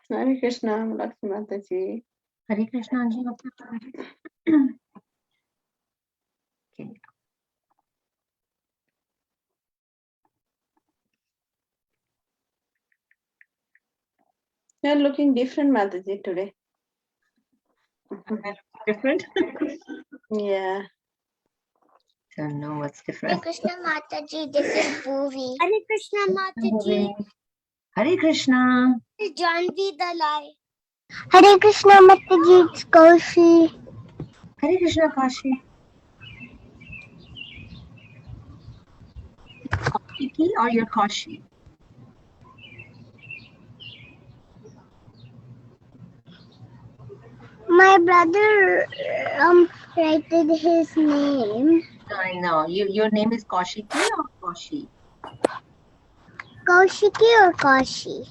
Hare Krishna, Laxmi Mataji. Hare Krishna, Anji. Okay. You're looking different, Mataji, today. Different? Yeah. Don't know what's different. Hare Krishna Mataji, this is Bhuvi. Hare Krishna Mataji, Hare Krishna. this is Janvi Dalai. Hare Krishna Mataji, it's Kaushi. Hare Krishna, Kashi. Kiki or your Kashi? My brother wrote his name. I know. Your name is Kaushiki or Kashi? Kaushiki or Kashi?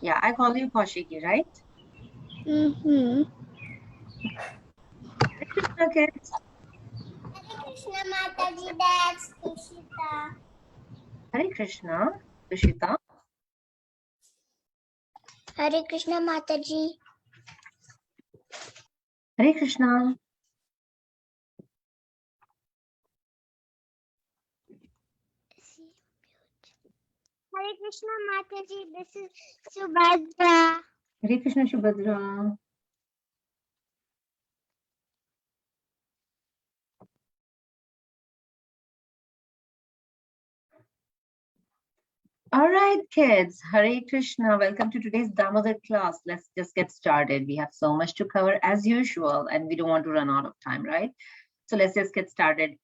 Yeah, I call you Kaushiki, right? Mm-hmm. Hare Krishna, kids. Hare Krishna Mataji, that's Kushita. Hare Krishna, Tushita. Hare Krishna Mataji. Hare Krishna. Hare Krishna Mataji, this is Subhadra. Hare Krishna, Shubhadra. All right, kids. Hare Krishna. Welcome to today's Damodar class. Let's just get started. We have so much to cover as usual, and we don't want to run out of time, right? So let's just get started.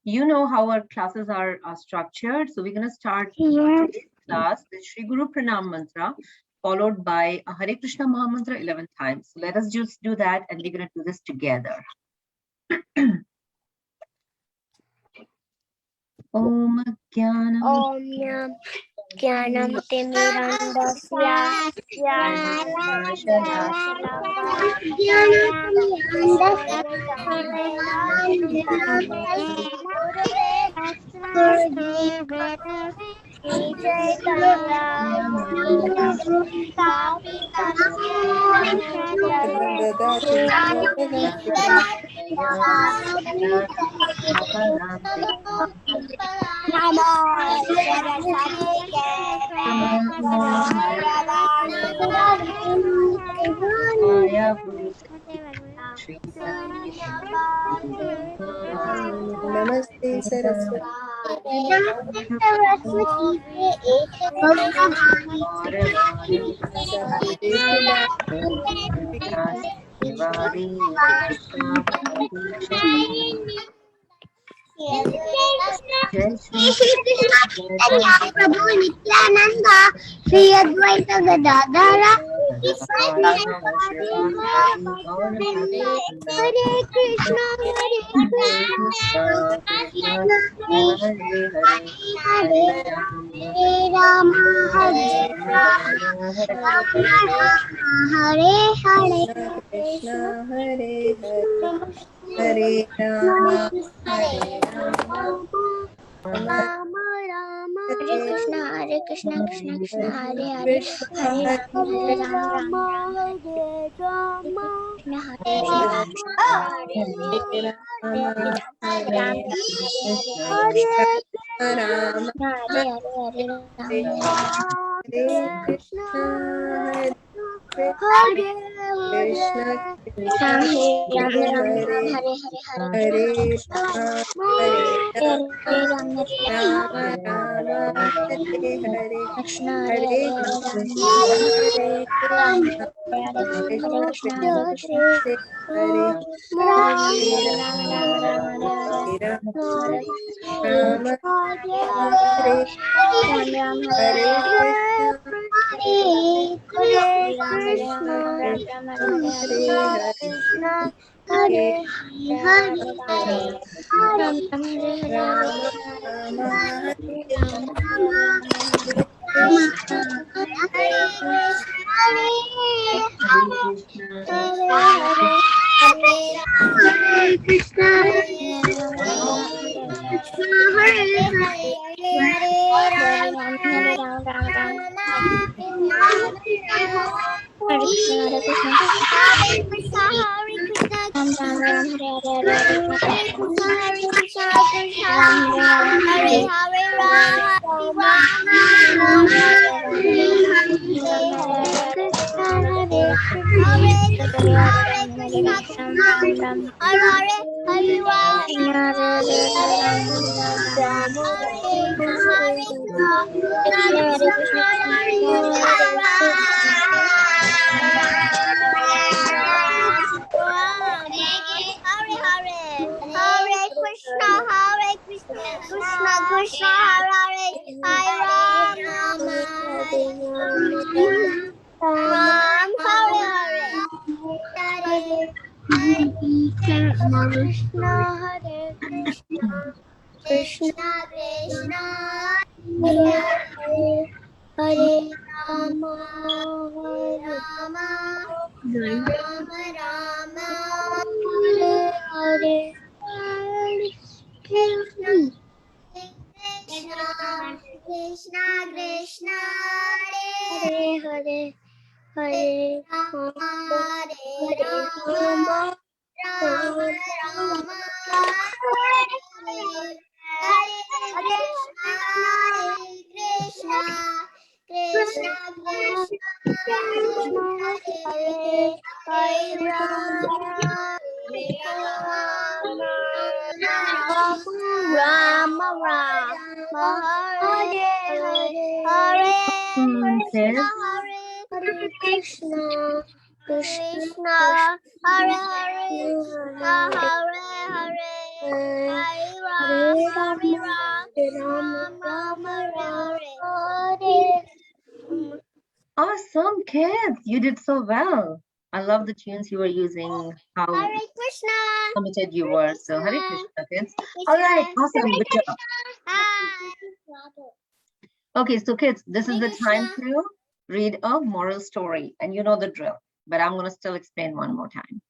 You know how our classes are structured. So we're going to start today's class with Shri Guru Pranam Mantra, followed by a Hare Krishna Maha Mantra 11 times. So let us just do that, and we're going to do this together. Om Jnana Om Jnanam Namaste Saraswati. Prabhu Nityananda Shri Advaita Gadadhara Hare Krishna Hare Rama Hare Hare Hare Krishna Hare Hare Hare Rama Hare Rama Rama Rama Hare Krishna Krishna Krishna Hare Hare Krishna Hare Hare Rama Hare Rama Hare Kids. Awesome, kids. You did so well. I love the tunes you were using, how committed you were. So, Hare Krishna, kids. All right, awesome. Good job. Okay, so kids, this is the time to read a moral story, and you know the drill, but I'm going to still explain one more time.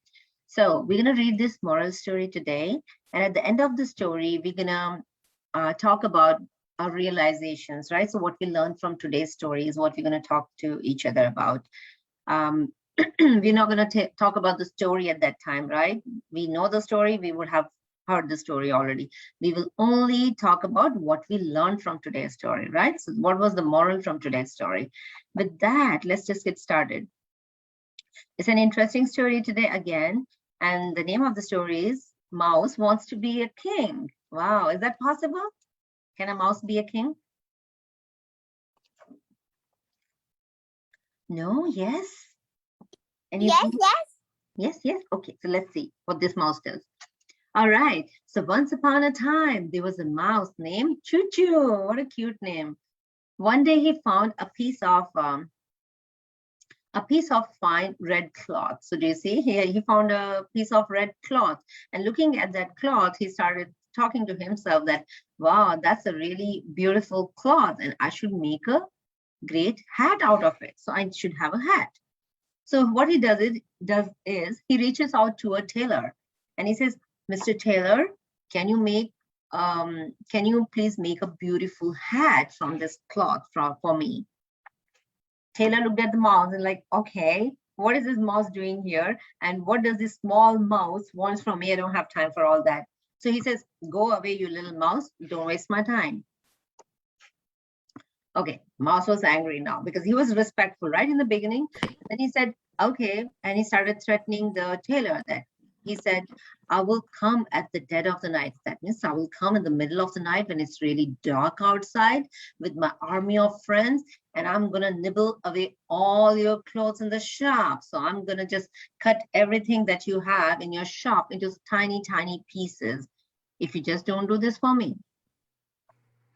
So we're going to read this moral story today, and at the end of the story, we're going to talk about our realizations, right? So what we learned from today's story is what we're going to talk to each other about. We're not going to talk about the story at that time, right? We know the story, we would have heard the story already. We will only talk about what we learned from today's story, right? So what was the moral from today's story? With that, let's just get started. It's an interesting story today again, and the name of the story is Mouse Wants to Be a King. Wow, is that possible? Can a mouse be a king? No, yes? Anything? Yes. Okay, so let's see what this mouse does. All right, so once upon a time, there was a mouse named Choo Choo. What a cute name. One day he found a piece of fine red cloth. So do you see here, he found a piece of red cloth, and looking at that cloth, he started talking to himself that, wow, that's a really beautiful cloth, and I should make a great hat out of it. So I should have a hat. So what he does is he reaches out to a tailor, and he says, Mr. Tailor, can you please make a beautiful hat from this cloth for me? Tailor looked at the mouse and like, okay, what is this mouse doing here? And what does this small mouse want from me? I don't have time for all that. So he says, go away, you little mouse. Don't waste my time. Okay, mouse was angry now because he was respectful right in the beginning. Then he said, okay. And he started threatening the tailor that he said, I will come at the dead of the night. That means I will come in the middle of the night when it's really dark outside with my army of friends, and I'm going to nibble away all your clothes in the shop. So I'm going to just cut everything that you have in your shop into tiny, tiny pieces if you just don't do this for me.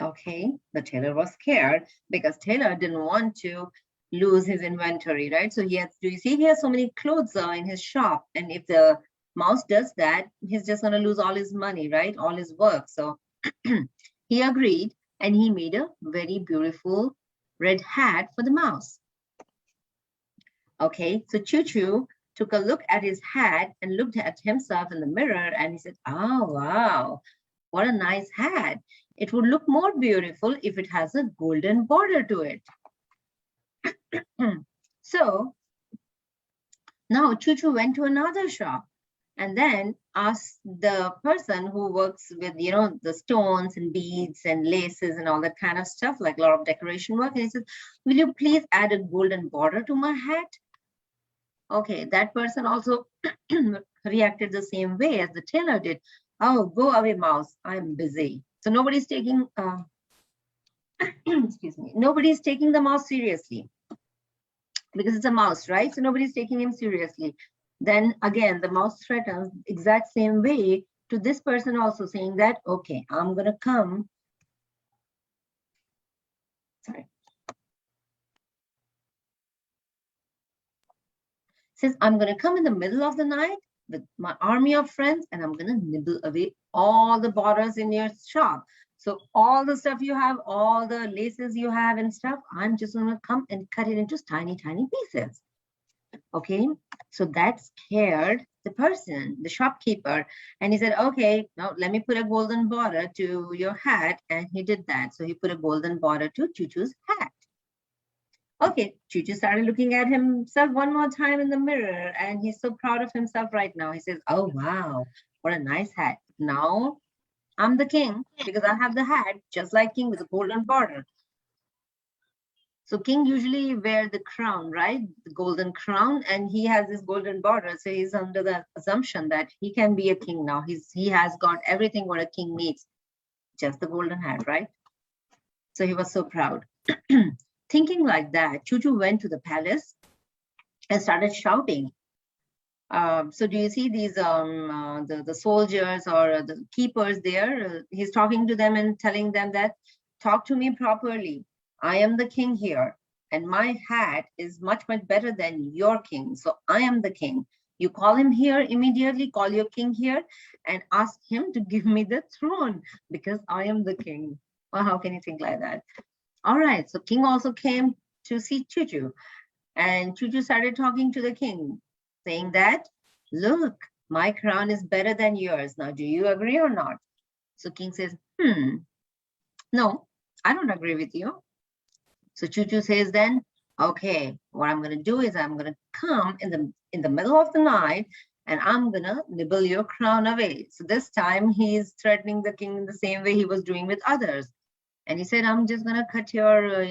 Okay, the tailor was scared because Tailor didn't want to lose his inventory, right? So do you see he has so many clothes in his shop, and if the mouse does that, he's just going to lose all his money, right? All his work. So he agreed, and he made a very beautiful red hat for the mouse. Okay, so Choo Choo took a look at his hat and looked at himself in the mirror, and he said, oh, wow, what a nice hat. It would look more beautiful if it has a golden border to it. So now Choo-Choo went to another shop and then asked the person who works with, the stones and beads and laces and all that kind of stuff, like a lot of decoration work. And he says, will you please add a golden border to my hat? Okay, that person also reacted the same way as the tailor did. Oh, go away, mouse, I'm busy. So nobody's taking, excuse me, nobody's taking the mouse seriously because it's a mouse, right? So nobody's taking him seriously. Then again, the mouse threatens exact same way to this person also, saying that, okay, I'm gonna come. Sorry. Says, I'm gonna come in the middle of the night with my army of friends and I'm gonna nibble away all the borders in your shop. So all the stuff you have, all the laces you have and stuff, I'm just gonna come and cut it into tiny, tiny pieces. Okay, so that scared the person, the shopkeeper, and he said, okay, now let me put a golden border to your hat. And he did that. So he put a golden border to Choo-Choo's hat. Okay, Choo-Choo started looking at himself one more time in the mirror, and he's so proud of himself right now. He says, oh, wow, what a nice hat. Now I'm the king because I have the hat just like king with a golden border. So king usually wear the crown, right? The golden crown, and he has this golden border. So he's under the assumption that he can be a king now. He has got everything what a king needs, just the golden hat, right? So he was so proud. Thinking like that, Choo-Choo went to the palace and started shouting. So do you see these the soldiers or the keepers there? He's talking to them and telling them that, talk to me properly. I am the king here, and my hat is much, much better than your king. So I am the king. You call him here immediately, call your king here and ask him to give me the throne because I am the king. Well, how can you think like that? All right, so king also came to see Choo-Choo, and Choo-Choo started talking to the king, saying that, look, my crown is better than yours. Now, do you agree or not? So king says, no, I don't agree with you. So Choo-Choo says then, okay, what I'm going to do is I'm going to come in the middle of the night and I'm going to nibble your crown away. So this time he's threatening the king in the same way he was doing with others. And he said, I'm just going to cut your,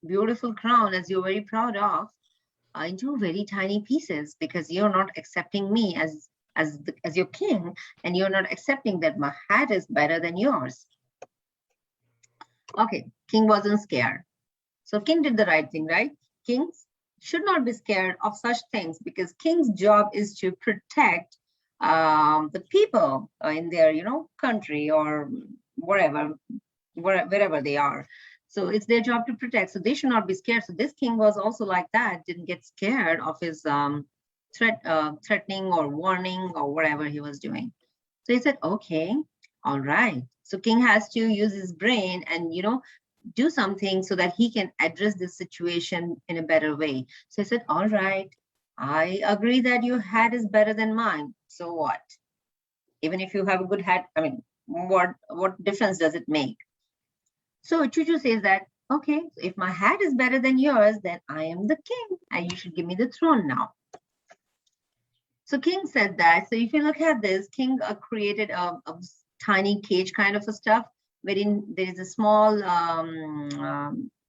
beautiful crown as you're very proud of into very tiny pieces because you're not accepting me as your king, and you're not accepting that my hat is better than yours. Okay, king wasn't scared. So king did the right thing, right? Kings should not be scared of such things because king's job is to protect the people in their, country or wherever they are. So it's their job to protect. So they should not be scared. So this king was also like that, didn't get scared of his threatening or warning or whatever he was doing. So he said, okay, all right. So king has to use his brain and, do something so that he can address this situation in a better way. So he said, all right, I agree that your hat is better than mine. So what? Even if you have a good hat, I mean, what difference does it make? So Choo-Choo says that, okay, if my hat is better than yours, then I am the king and you should give me the throne now. So king said that. So if you look at this, king created a tiny cage kind of a stuff, wherein there is a small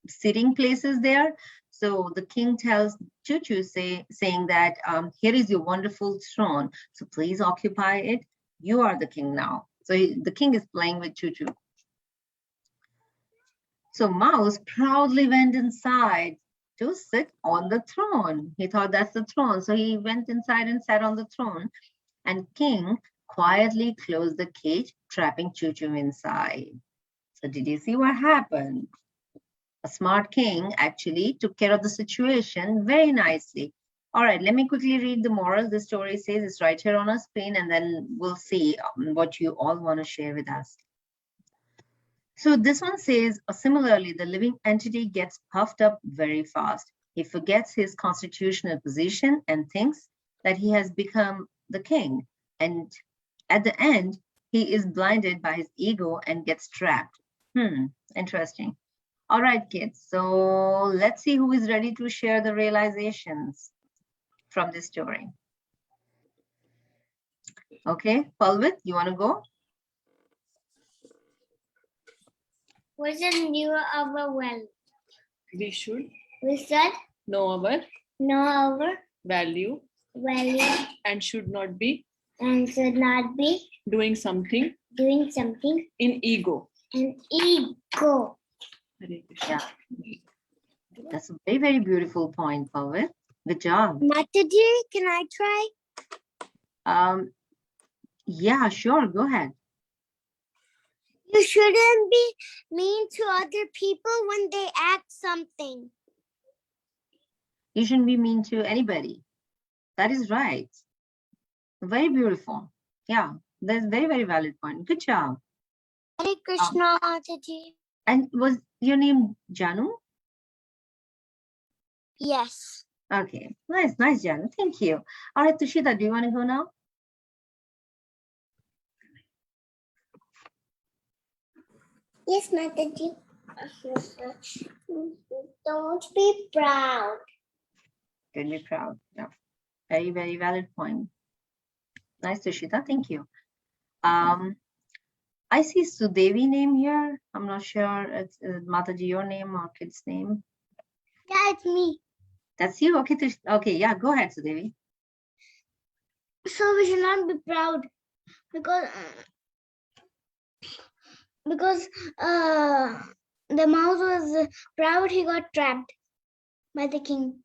sitting places there. So the king tells Choo-Choo saying that here is your wonderful throne. So please occupy it. You are the king now. So the king is playing with Choo-Choo. So Mouse proudly went inside to sit on the throne. He thought that's the throne. So he went inside and sat on the throne. And King quietly closed the cage, trapping Choo-Choo inside. So did you see what happened? A smart king actually took care of the situation very nicely. All right, let me quickly read the moral. The story says it's right here on our screen, and then we'll see what you all want to share with us. So this one says, similarly, the living entity gets puffed up very fast. He forgets his constitutional position and thinks that he has become the king. And at the end, he is blinded by his ego and gets trapped. Interesting. All right, kids. So let's see who is ready to share the realizations from this story. Okay, Palvit, you want to go? Wasn't you our well? We should We should know our know our value value and should not be and should not be doing something doing something in ego. in ego. Hare Krishna. Yeah. That's a very, very beautiful point, Palvit. Good job. Mataji, can I try? Yeah, sure. Go ahead. You shouldn't be mean to other people when they act something. You shouldn't be mean to anybody. That is right. Very beautiful. Yeah, that's very, very valid point. Good job. Hare Krishna, Mataji. And was your name Janu? Yes. Okay, nice, nice, Janu. Thank you. All right, Tushita, do you want to go now? Yes, Mataji. Don't be proud. Don't be proud. Yeah, very, very valid point. Nice, Tushita. Thank you. I see Sudevi name here. I'm not sure it's Mataji, your name or kid's name. Yeah, it's me. That's you. Okay, okay, yeah, go ahead, Sudevi. So we should not be proud because the mouse was proud. He got trapped by the king.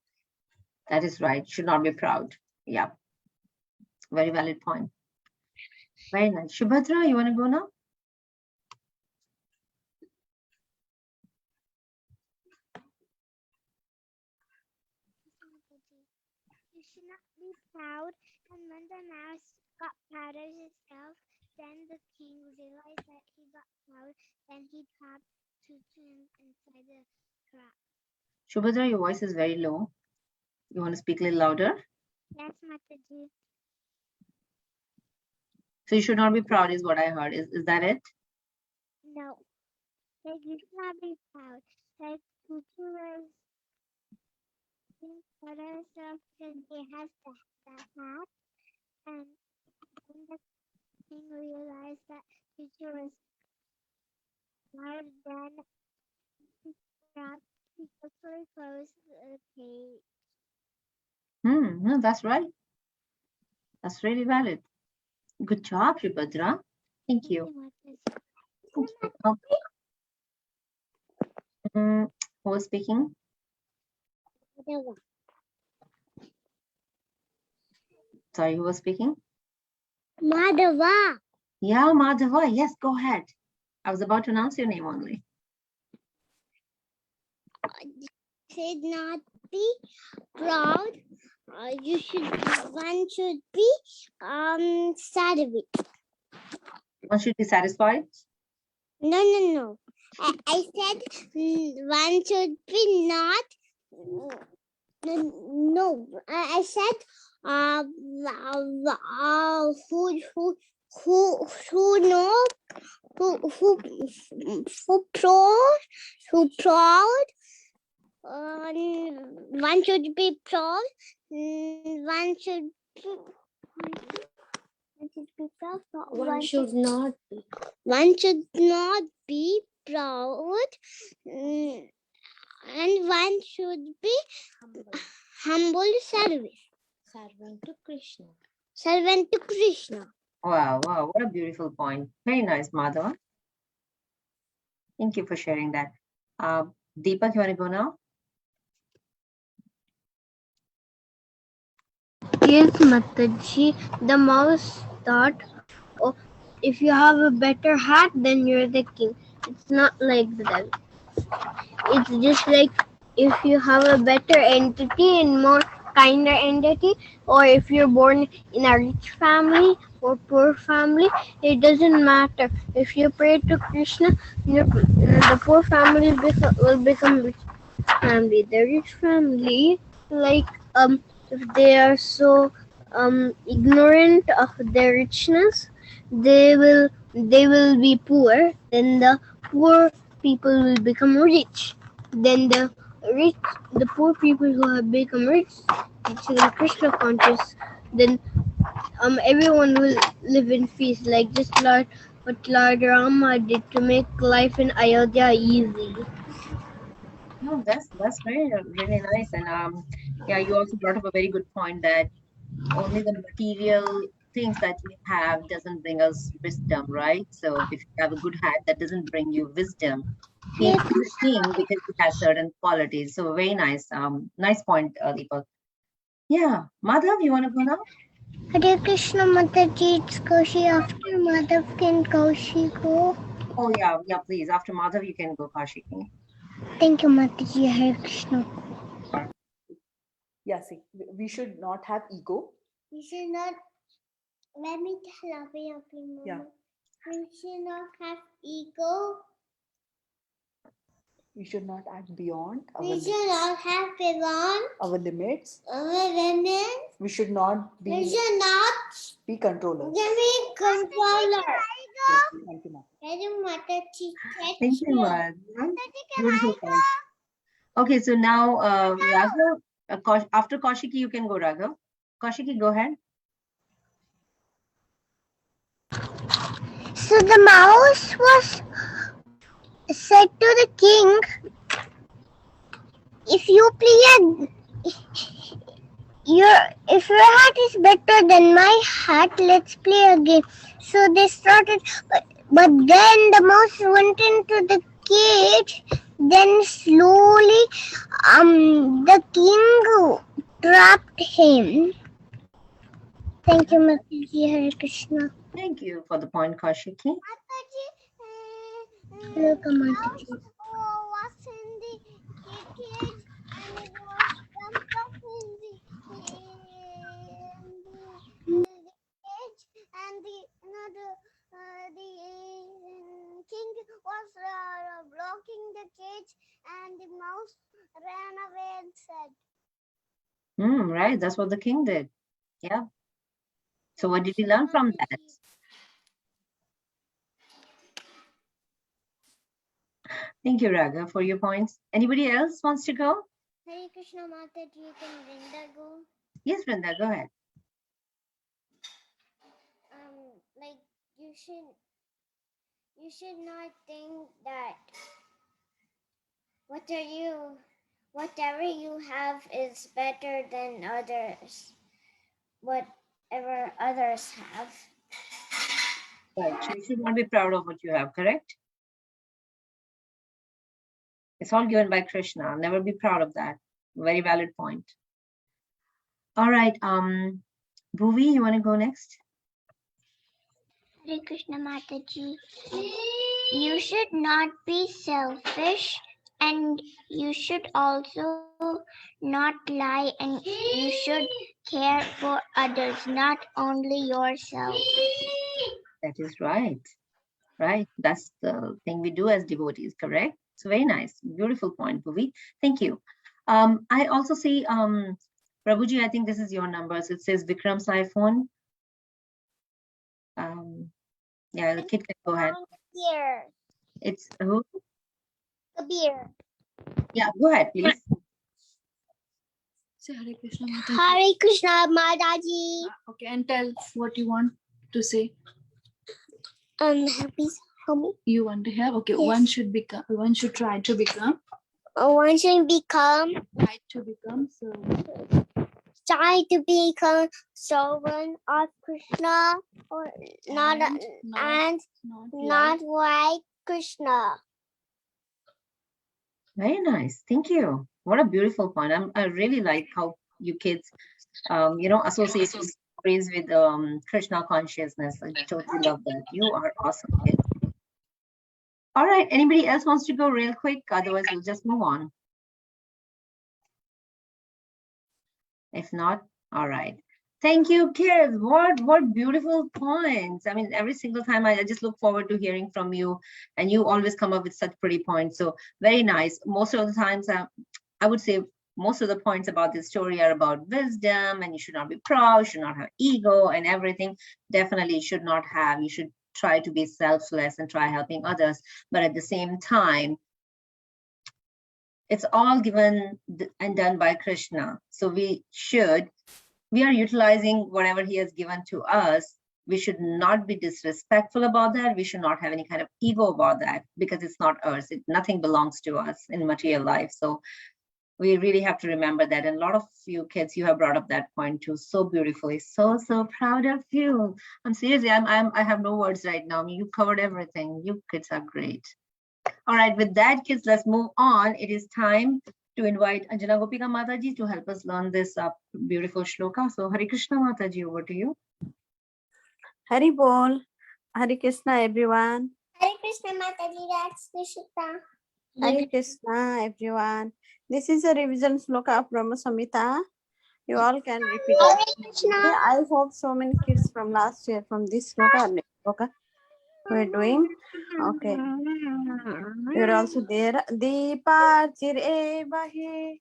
That is right. Should not be proud. Yeah. Very valid point. Very nice. Shubhadra, you want to go now? You should not be proud. And when the mouse got proud of himself, then the king realized that he got proud. Then he trapped Tutu inside the trap. Shubhadra, your voice is very low. You want to speak a little louder? Yes, Mataji. So you should not be proud is what I heard. Is that it? No. Like, you should not be proud. Like, Tutu was proud of herself because he has the hat. And when the king realized that Tutu was proud, then he trapped. He quickly closed the cage. No, that's right. That's really valid. Good job, Shubhadra. Thank you. Who was speaking? Sorry, who was speaking? Madhava. Yeah, Madhava. Yes, go ahead. I was about to announce your name only. Should not be proud. One should be satisfied. One should be satisfied. No. I said one should be not. No, I said who proud. One should be proud. One should be proud. One should not be. One should not be proud. And one should be humble service. Servant to Krishna. Servant to Krishna. Wow, what a beautiful point. Very nice, Madhava. Thank you for sharing that. Deepak, you want to go now? Yes, Mataji. The mouse thought, oh, if you have a better hat, then you're the king. It's not like that. It's just like if you have a better entity and more kinder entity, or if you're born in a rich family or poor family, it doesn't matter. If you pray to Krishna, the poor family will become rich family. The rich family, like if they are so ignorant of their richness, they will be poor. Then the poor people will become rich. Then the poor people who have become rich, teach them Krishna conscious. Then everyone will live in peace, like just what Lord Rama did to make life in Ayodhya easy. No, that's very really nice. And yeah, you also brought up a very good point that only the material things that we have doesn't bring us wisdom, right? So if you have a good hat, that doesn't bring you wisdom. King Yes. is a king because it has certain qualities. So very nice. Nice point, Deepak. Yeah, Madhav, you want to go now? Hare Krishna Mataji, it's Koshi. After Madhav, can Koshi go? Oh yeah, please. After Madhav, you can go, Kashiki. Thank you, Mataji. Hare Krishna. Yeah, see, we should not have ego. We should not. Let me tell you, Yeah. We should not have ego. We should not act beyond We should not have beyond our limits. our limits. We should not We be should not controllers. be controller. Yes, thank you, ma'am. Thank you, Mataji. Thank you, Madhav. Beautiful point. Okay, so now Raghav, after Kashiki, you can go, Raghav. Kashiki, go ahead. So the mouse was said to the king, if you play if your hat is better than my hat, let's play a game. So they started, but then the mouse went into the cage. Then slowly, the king trapped him. Thank you, Mataji. Hare Krishna. Thank you for the point, Kashiki. Welcome, Mataji. Was in the cage and it was jumped up in the cage and the king was blocking the cage and the mouse ran away and said. Right, that's what the king did. Yeah. So what did you learn from that? Thank you, Raghav, for your points. Anybody else wants to go? Hare Krishna Mataji, can Vrinda go? Yes, Brenda, go ahead. Like you should not think that whatever you have is better than others, whatever others have. Right. You should not be proud of what you have, correct? It's all given by Krishna. Never be proud of that. Very valid point. All right. Bhuvi, you want to go next? Hare Krishna Mataji. You should not be selfish and you should also not lie and you should care for others, not only yourself. That is right. Right. That's the thing we do as devotees, correct? So very nice. Beautiful point, Bhuvi. Thank you. I also see, Prabhuji, I think this is your number. So it says Vikram's iPhone. Yeah, the kid can go ahead. Here, It's who? Kabir. Yeah, go ahead, please. Say Hare Krishna Mataji. Hare Krishna Mataji. Okay, and tell what you want to say. Please help me. You want to have? Okay, Yes. one should try to become. One should Try to become servant of Krishna or not like Krishna. Very nice. Thank you. What a beautiful point. I really like how you kids, associate stories with Krishna consciousness. I totally love that. You are awesome, kids. All right. Anybody else wants to go real quick? Otherwise, we'll just move on. If not, all right. Thank you, kids. What beautiful points. I mean, every single time I just look forward to hearing from you, and you always come up with such pretty points. So very nice. Most of the times, I would say most of the points about this story are about wisdom, and you should not be proud, should not have ego and everything. Definitely should not have. You should try to be selfless and try helping others. But at the same time, it's all given and done by Krishna. So we are utilizing whatever he has given to us. We should not be disrespectful about that. We should not have any kind of ego about that because it's not ours. Nothing belongs to us in material life. So we really have to remember that. And a lot of you kids, you have brought up that point too so beautifully. So proud of you. I'm seriously, I have no words right now. I mean, you covered everything. You kids are great. All right, with that, kids, let's move on. It is time to invite Anjana Gopika Mataji to help us learn this beautiful shloka. So Hare Krishna Mataji, over to you. Hari Bol. Hare Krishna, everyone. Hare Krishna Mataji, that's Krishna. Hare Krishna, everyone. This is a revision sloka of Brahma Samhita. You all can repeat Hare after me. Krishna. Okay, I hope so many kids from last year from this sloka or next sloka we're doing. Okay. You're also there. Deepa chire bahi.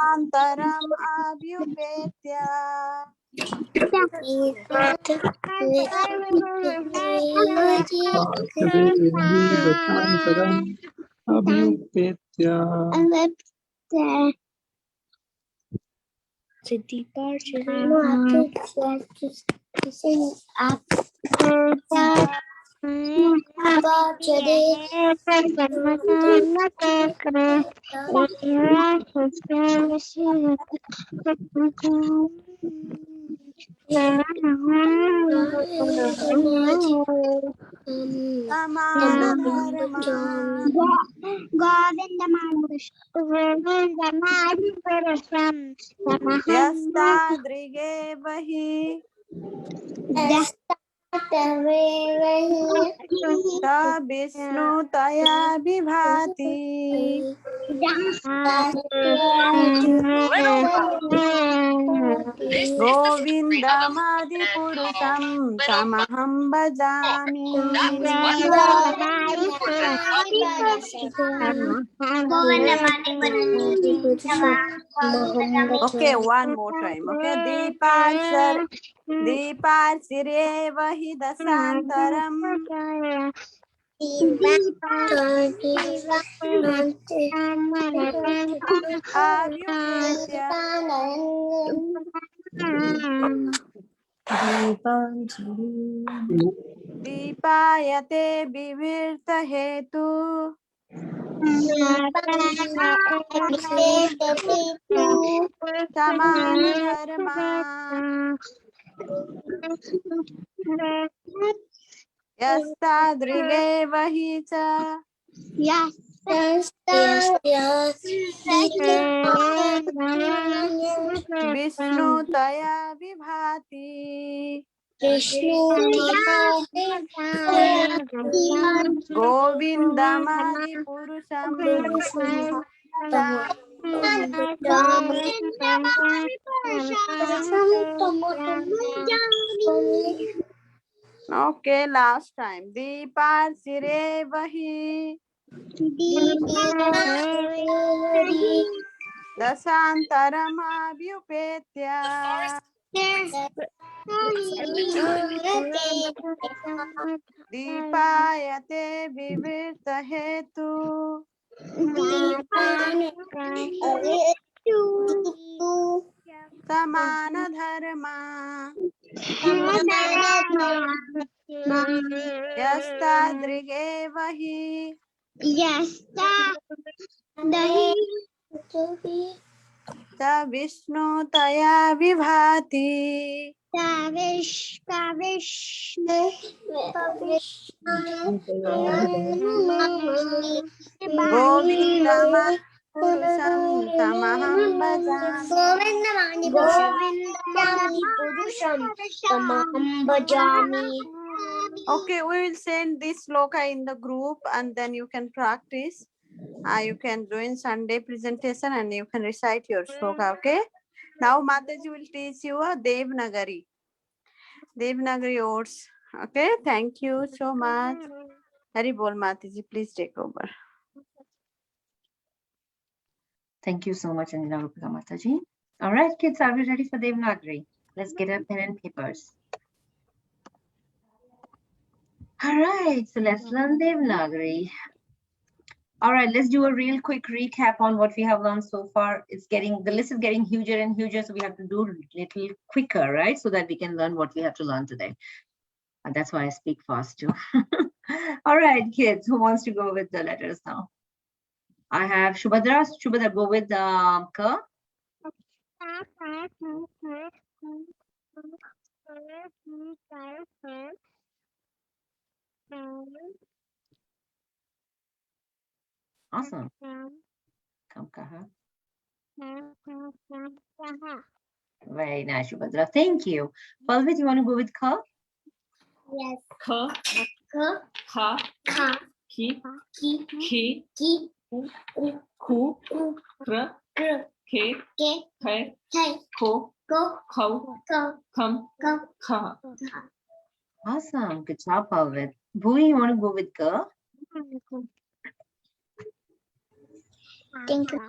Antaram abhyupetya. Samana dharma. Yastadrige bahi. Sa Vishnu taya vibhati. Govindamadi purusham tamaham bhajami. Okay, one more time. Okay, Deepal sire vahi dasantaram. Avyupetya. Deepayate vivirta hetu. Samana dharma. Yastadrige vahi cha. Vishnu taya vibhati. Govindamadi purusham. Okay, last time. Deepal sire vahi. Dasantaram abhyupetya. Deepayate vivirta hetu. Samana dharma. Yastadrige vahi. Sa Vishnu taya vibhati. Govindamadi purusham tamaham bhajami. Okay, we will send this sloka in the group and then you can practice. You can join Sunday presentation and you can recite your sloka, okay? Now Mataji will teach you a Devnagari words. Okay, thank you so much. Hari Bol Mataji, please take over. Thank you so much, Anjana Rupika Mataji. All right, kids, are we ready for Devanagari? Let's get our pen and papers. All right, so let's learn Devanagari. All right, let's do a real quick recap on what we have learned so far. The list is getting huger and huger, so we have to do a little quicker, right? So that we can learn what we have to learn today. And that's why I speak fast too. All right, kids, who wants to go with the letters now? I have Shubhadra. Shubhadra, go with Ka. Awesome. Kam Kaha. Very nice, Shubhadra. Thank you. Palvit, you want to go with Ka? Yes. Kha, Ka, kha, ka, ki, ki, khi, ki, khu, ku, kra, kru, ke, ke, khai, kai, kho, ko, khau, ko, kham, ko, kha. Awesome. Good job, Palvit. Bhui, you want to go with Ka? Thank you.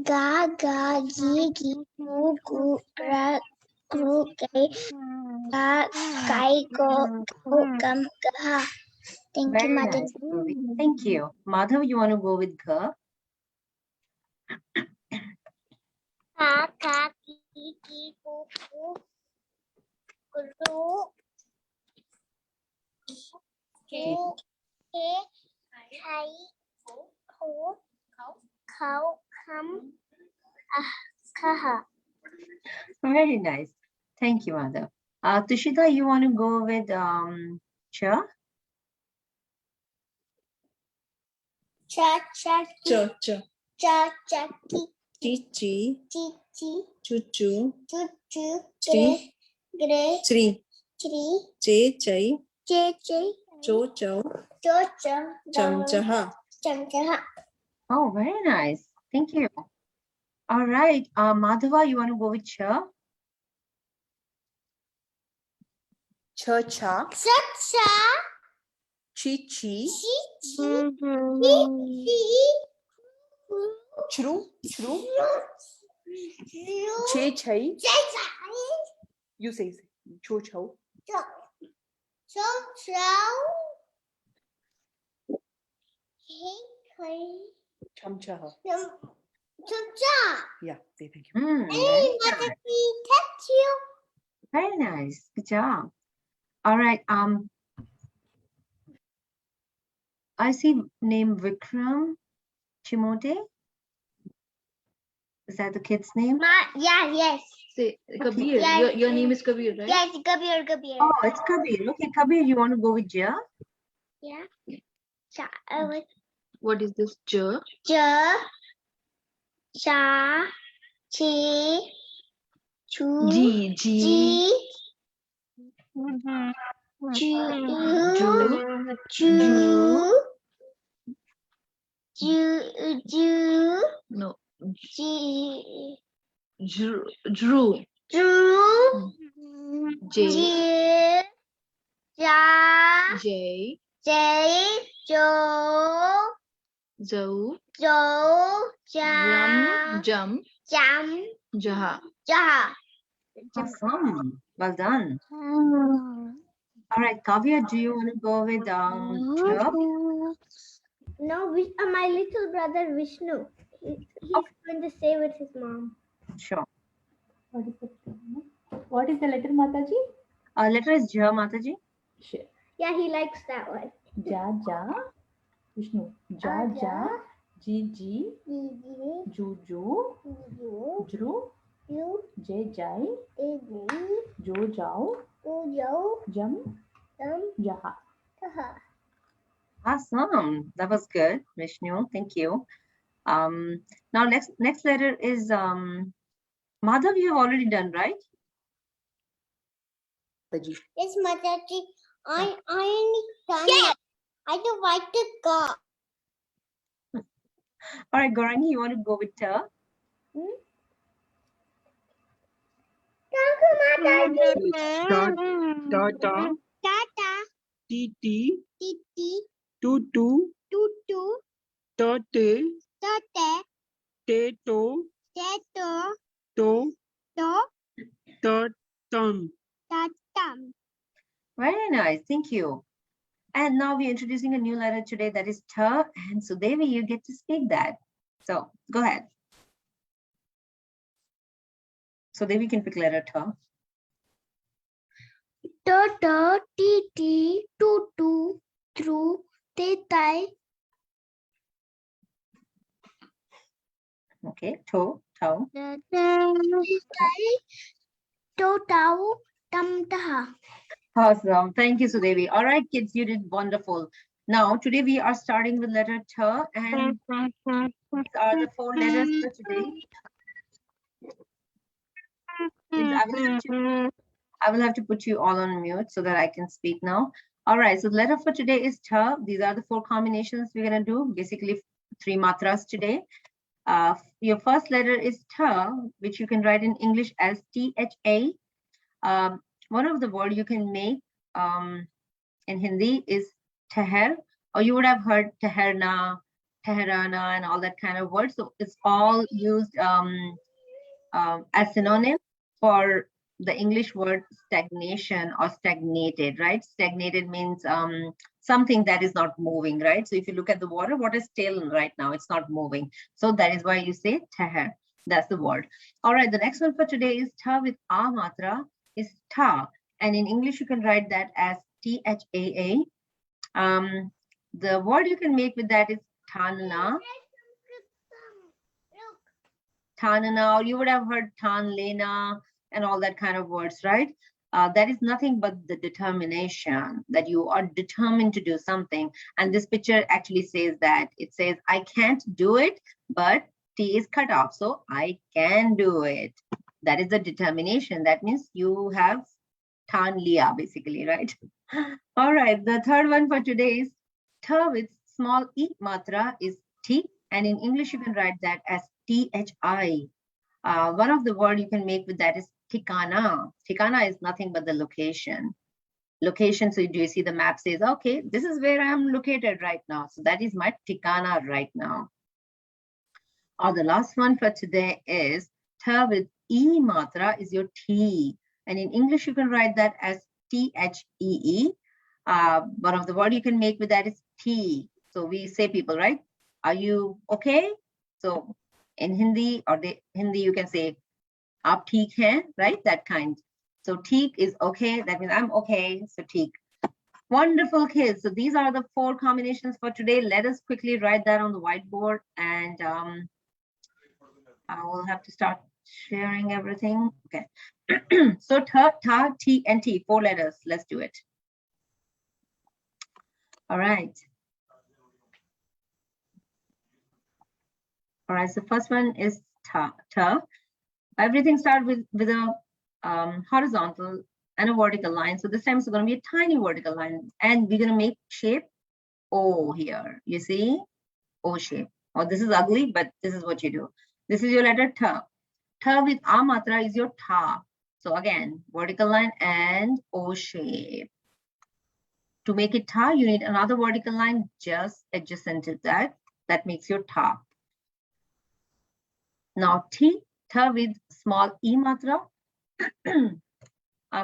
Ga, ga, gi, gi, gu, gu, gra, gru, gai, ga, gai, go, go, gum, gaha. Thank you, Very Mother. nice, Bhui. Thank you. Madhav, you want to go with Ka? Ka, ka, ki, ki, ku, ku, gru, ku, ke, kai, ku, kau, kam, kaha. Very nice. Thank you, Madhav. Tushita, you want to go with Cha? Cha, cha, ki, Ch, ch, cha, cha, ki, chi, chi, chi, chi, chu, chu, chu, chu, Chri. gre, chri, chri, che, chai, che, che, cho, chow, cho, cham, cham, chaha. cham, chaha. Oh, very nice. Thank you. All right. Madhava, you want to go with Cha? Ch, cha, Cha, cha, chi, chi, chi, chi, chi, chi, chru, chru, chu, che, chai. che, chai, You say. Cho, chow. cho, cho, chow, hey, hey, Cham, chaha. cham, cham, cha. Yeah, say thank you. Very Hey, nice. Mother, thank you. Very nice. Good job. All right. I see name Vikram Chimote. Is that the kid's name? Yeah, yes. Say Kabir. Yes. Your name is Kabir, right? Yes, Kabir, Kabir. Oh, it's Kabir. Okay, Kabir, you want to go with Ja? Yeah. Cha, What is this? J. cha, cha, chi, chu, G. G. ji, Ju. ju, ju, No. ji, Drew. ju, J. ji, ja, J. jay, jo, Zo. jo, Ram. ja, Jum. jam, Jaha. jaha. Awesome. Well done. All right, Kavya, do you want to go with Ja? No, my little brother Vishnu. He's going to stay with his mom. Sure. What is it? What is the letter, Mataji? Letter is Ja, Mataji. Sure. Yeah, he likes that one. Ja, ja. Vishnu. Ja, Ja. ja. Ji, ji. Gigi, Ju, ju. you, Jru. you, Jai, jai. Jo, jao. yo, Jam, jaha. Awesome. That was good, Vishnu. Thank you. Now next letter is Madhav, you have already done, right? Mataji. Yes, Mataji. I only done it. I don't like to go. All right, Gorani, you want to go with Ta? Thank you, Ta, Mataji. ta, ta, Tata, ti, ti, titi, tu, tu, tutu, ta, te, tate, te, to, Tato. to, To. tum. Tatam. Very nice. Thank you. And now we're introducing a new letter today that is ta. And so, Devi, you get to speak that. So go ahead. So Devi can pick letter ta. Ta, ti, tu, through, te, tai. Okay. To, tau. To, tau, tam, taha. Awesome. Thank you, Sudevi. All right, kids, you did wonderful. Now, today we are starting with letter ta, and these are the 4 letters for today. Kids, I will have to put you all on mute so that I can speak now. All right, so the letter for today is ta. These are the 4 combinations we're going to do, basically 3 matras today. Your first letter is ta, which you can write in English as T-H-A. One of the words you can make in Hindi is teher, or you would have heard teherna, teherana, and all that kind of words. So it's all used as synonym for the English word stagnation or stagnated, right? Stagnated means something that is not moving, right? So if you look at the water is still right now, it's not moving. So that is why you say teher. That's the word. All right, the next one for today is ta with a matra, is ta. And in English, you can write that as T-H-A-A. The word you can make with that is tanana. Tanana, or you would have heard tanlena and all that kind of words, right? That is nothing but the determination that you are determined to do something. And this picture actually says that. It says, I can't do it, but T is cut off. So I can do it. That is the determination. That means you have tan liya, basically, right? All right, the third one for today is ta with small e matra is T. And in English, you can write that as T-H-I. One of the words you can make with that is tikana. Tikana is nothing but the location. Location, so do you see the map says, okay, this is where I am located right now. So that is my tikana right now. Or the last one for today is ta with E matra is your T. And in English, you can write that as T-H-E-E. One of the words you can make with that is T. So we say people, right? Are you okay? So in Hindi or Hindi, you can say, aap theek hai, right? That kind. So theek is okay. That means I'm okay. So theek. Wonderful, kids. So these are the 4 combinations for today. Let us quickly write that on the whiteboard, and I will have to start sharing everything. Okay. So ta, T, and T, 4 letters. Let's do it. All right. All right, so first one is ta. Everything starts with a horizontal and a vertical line. So this time it's going to be a tiny vertical line, and we're going to make shape O here. You see, O shape. Oh, this is ugly, but this is what you do. This is your letter ta. Ta with a matra is your ta. So again, vertical line and O shape. To make it ta, you need another vertical line just adjacent to that. That makes your ta. Now ta with small e matra.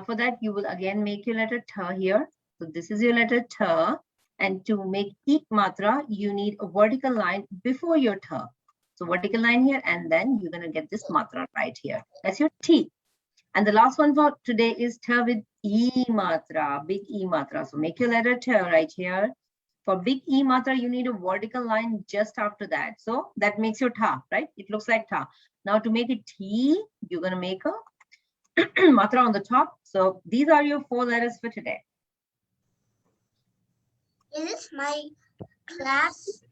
For that, you will again make your letter ta here. So this is your letter ta. And to make e matra, you need a vertical line before your ta. So vertical line here, and then you're going to get this matra right here. That's your T. And the last one for today is ta with e matra, big e matra. So make your letter ta right here. For big e matra, you need a vertical line just after that. So that makes your ta, right? It looks like ta. Now to make it T, you're going to make a matra on the top. So these are your 4 letters for today. Is this my class?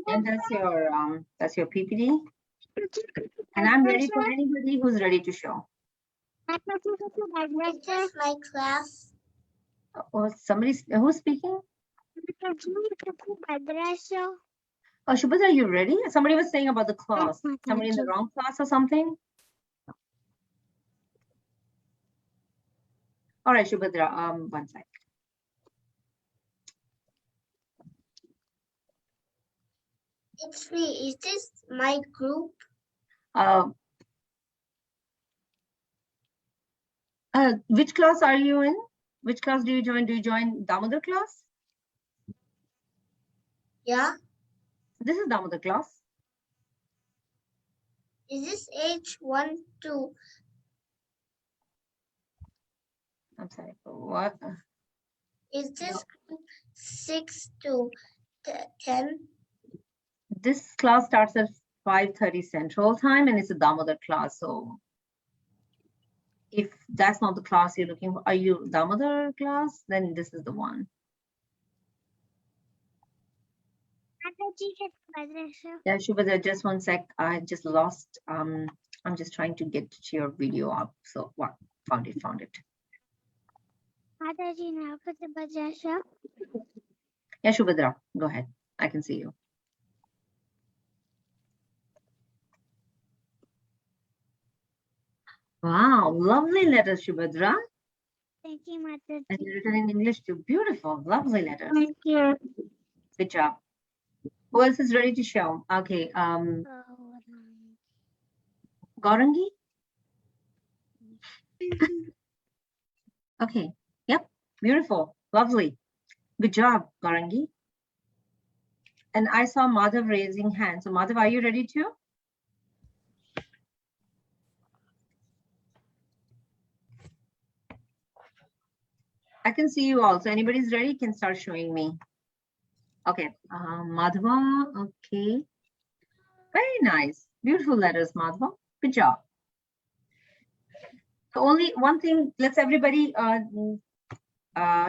And that's your PPT. And I'm ready for anybody who's ready to show. Is this my class? Oh, somebody's who's speaking? Oh, Shubhadra, are you ready? Somebody was saying about the class. Somebody in the wrong class or something? All right, Shubhadra, one sec. It's free. Is this my group? Which class are you in? Which class do you join? Do you join Damodar class? Yeah. This is Damodar class. Is this H1 2? I'm sorry. What? Is this 6 to 10? This class starts at 5:30 Central Time, and it's a Damodar class. So if that's not the class you're looking for, are you Damodar class? Then this is the one. Yeah, Shubhadra, just one sec. I just lost. I'm just trying to get your video up. So what? Found it. Yeah, Shubhadra, go ahead. I can see you. Wow, lovely letters, Shubhadra. Thank you, Mataji. And you're written in English too. Beautiful, lovely letters. Thank you. Good job. Who else is ready to show? Okay, Gaurangi? Okay, yep, beautiful, lovely. Good job, Gaurangi. And I saw Madhav raising hands. So Madhav, are you ready too? I can see you also. Anybody's ready can start showing me. Okay, Madhava, okay. Very nice. Beautiful letters, Madhava. Good job. So only one thing, let's everybody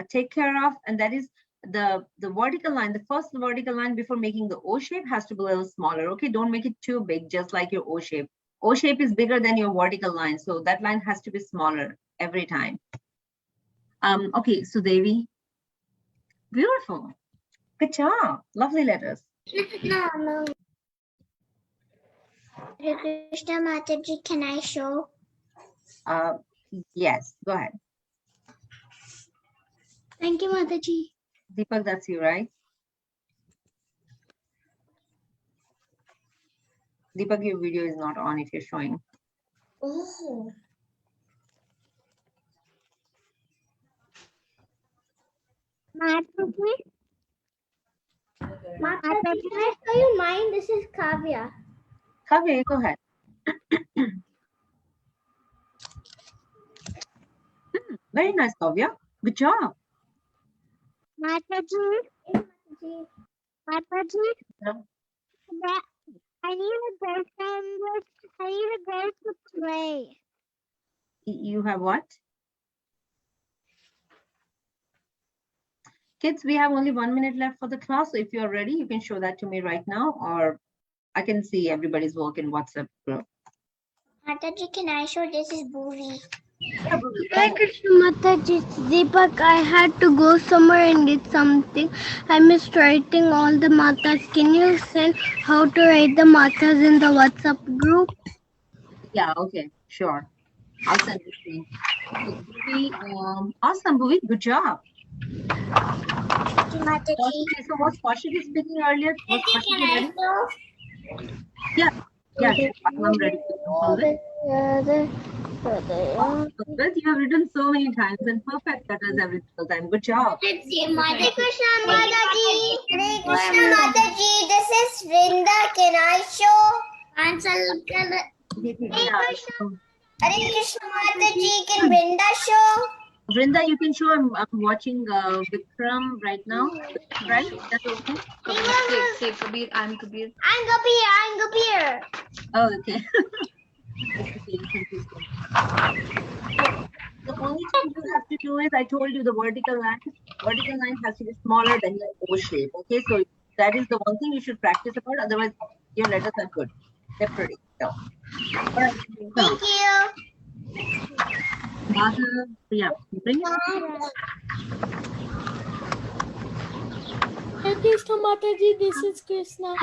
take care of, and that is the vertical line. The first vertical line before making the O shape has to be a little smaller. Okay, don't make it too big, just like your O shape. O shape is bigger than your vertical line, so that line has to be smaller every time. Okay, so Devi, beautiful. Good job. Lovely letters. No. Krishna Mataji, can I show? Yes, go ahead. Thank you, Mataji. Deepak, that's you, right? Deepak, your video is not on if you're showing. Oh. Mataji, can I show you mine? This is Kavya. Kavya, go ahead. Very nice, Kavya. Good job. Mataji. Yeah. I need a girlfriend. I need a girl to play. You have what? Kids, we have only 1 minute left for the class. So if you're ready, you can show that to me right now, or I can see everybody's work in WhatsApp group. Mataji, can I show? This is Buri. Hi Krishna Mataji, it's Deepak. I had to go somewhere and get something. I missed writing all the matas. Can you send how to write the matas in the WhatsApp group? Yeah, okay, sure. I'll send it to you. Awesome, Bhuvi. Good job. Mataji. Okay, so was Kaushik speaking earlier? Was Kaushik Can I ready? show? Yeah, I'm ready. Good, you have written so many times and perfect letters every single time. Good job. Hare Krishna Mataji. Hare Krishna Mataji. This is Vrinda. Can I show? Answer. Yeah. Hare Krishna Mataji. Can Vrinda show? Vrinda, you can show. I'm watching Vikram right now. Right? That's okay. Say Kabir, I'm Kabir. I'm Gabir. Oh, okay. Okay, you can choose one. The only thing you have to do is, I told you the vertical line. Vertical line has to be smaller than your O shape. Okay, so that is the one thing you should practice about. Otherwise, your letters are good. They're pretty. So, all right. Thank you. Madhav, yeah, bring it. Hare Krishna Mataji, this is Krishna.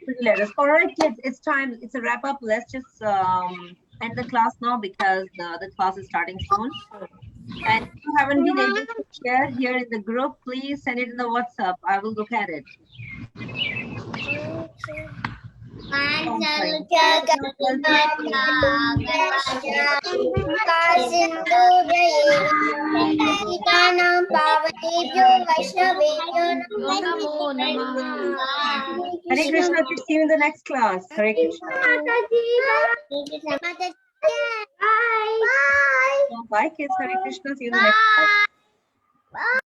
Pretty letters. All right, kids, it's time. It's a wrap up. Let's just end the class now because the class is starting soon. And if you haven't been able to share here in the group, please send it in the WhatsApp. I will look at it. पावनेभ्यो वैष्णवेभ्यो नमो नमः. Hare Krishna. See you in the next class. Hare Krishna. Mataji. Bye. Bye. Bye, kids. Hare Krishna. See you in the next class. Bye.